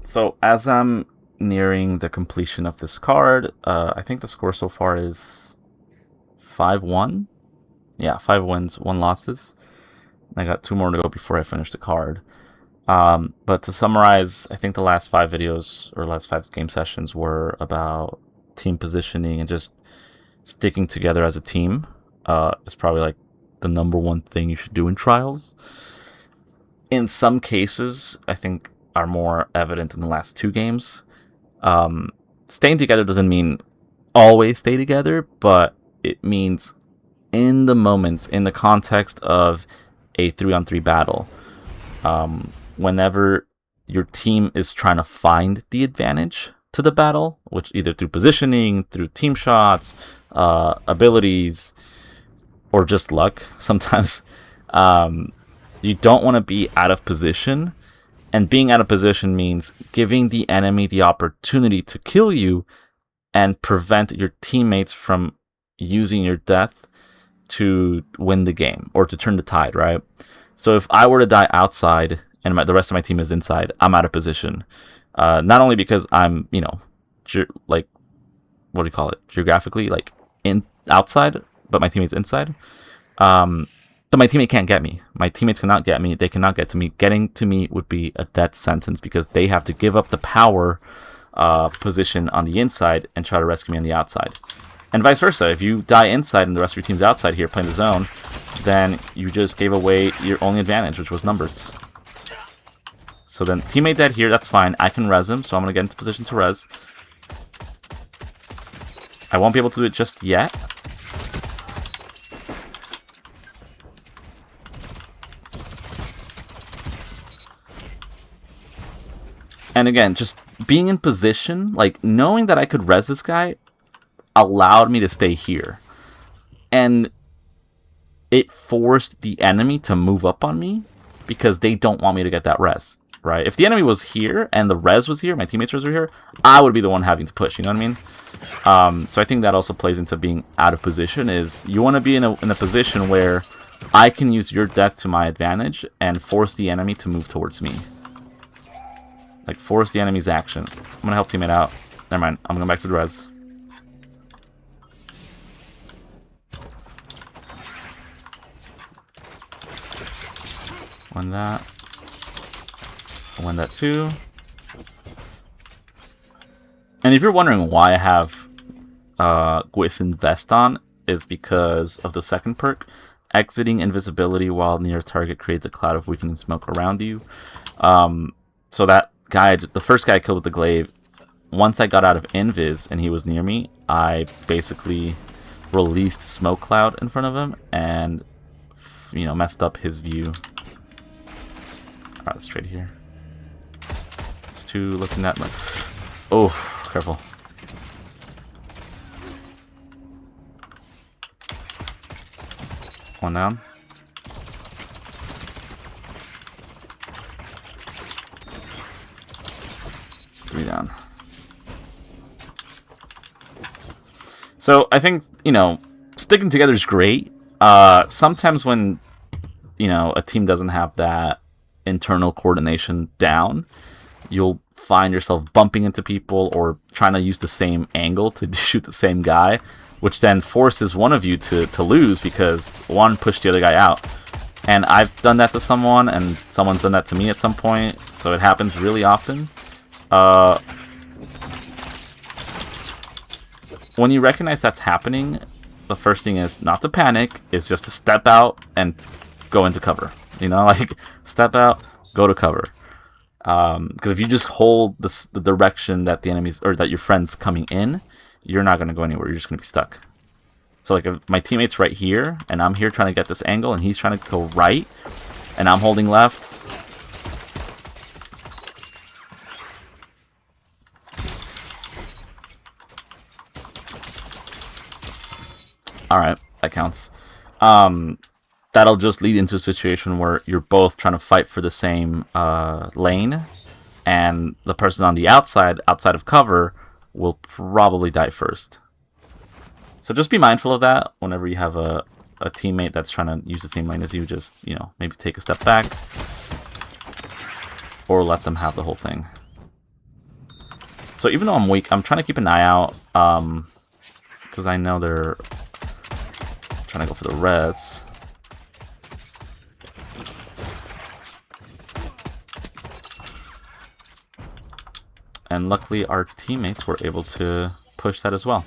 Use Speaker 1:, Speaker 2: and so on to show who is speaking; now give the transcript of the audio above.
Speaker 1: So as I'm nearing the completion of this card, I think the score so far is 5-1. Yeah, 5 wins, 1 losses. I got 2 more to go before I finish the card. But to summarize, I think the last 5 videos or last 5 game sessions were about team positioning and just sticking together as a team. Is probably like the #1 thing you should do in trials. In some cases, I think are more evident in the last 2 games. Staying together doesn't mean always stay together, but it means in the moments, in the context of a 3-on-3 battle, whenever your team is trying to find the advantage to the battle, which either through positioning, through team shots, abilities, or just luck sometimes, you don't want to be out of position. And being out of position means giving the enemy the opportunity to kill you and prevent your teammates from using your death to win the game or to turn the tide, right? So if I were to die outside and the rest of my team is inside, I'm out of position. Not only because I'm, like, what do you call it? Geographically, like, outside, but my teammate's inside. But my teammate can't get me. My teammates cannot get me. They cannot get to me. Getting to me would be a death sentence because they have to give up the power position on the inside and try to rescue me on the outside. And vice versa. If you die inside and the rest of your team's outside here playing the zone, then you just gave away your only advantage, which was numbers. So then teammate dead here, that's fine. I can res him, so I'm going to get into position to res. I won't be able to do it just yet. And again, just being in position, like knowing that I could res this guy allowed me to stay here. And it forced the enemy to move up on me because they don't want me to get that res, right? If the enemy was here and the res was here, my teammates were here, I would be the one having to push, you know what I mean? So I think that also plays into being out of position is you want to be in a position where I can use your death to my advantage and force the enemy to move towards me. Like, force the enemy's action. I'm going to help teammate out. Never mind. I'm going back to the res. Win that. Win that too. And if you're wondering why I have Gwyn Vest on, is because of the second perk. Exiting invisibility while near target creates a cloud of weakening smoke around you. So that guy, the first guy I killed with the glaive, once I got out of invis and he was near me, I basically released smoke cloud in front of him and, messed up his view. Alright, let's trade here. It's 2 looking at my... Oh, careful. One down. Three down. So I think, sticking together is great. Sometimes when, a team doesn't have that internal coordination down, you'll find yourself bumping into people or trying to use the same angle to shoot the same guy, which then forces one of you to lose because one pushed the other guy out. And I've done that to someone, and someone's done that to me at some point, so it happens really often. When you recognize that's happening, the first thing is not to panic, it's just to step out and go into cover. Like, step out, go to cover. Because if you just hold the direction that the enemies, or that your friend's coming in, you're not going to go anywhere, you're just going to be stuck. So like if my teammate's right here, and I'm here trying to get this angle, and he's trying to go right, and I'm holding left, alright, that counts. That'll just lead into a situation where you're both trying to fight for the same lane, and the person on the outside of cover, will probably die first. So just be mindful of that whenever you have a teammate that's trying to use the same lane as you. Just, maybe take a step back, or let them have the whole thing. So even though I'm weak, I'm trying to keep an eye out, because I know they're trying to go for the reds. And luckily our teammates were able to push that as well.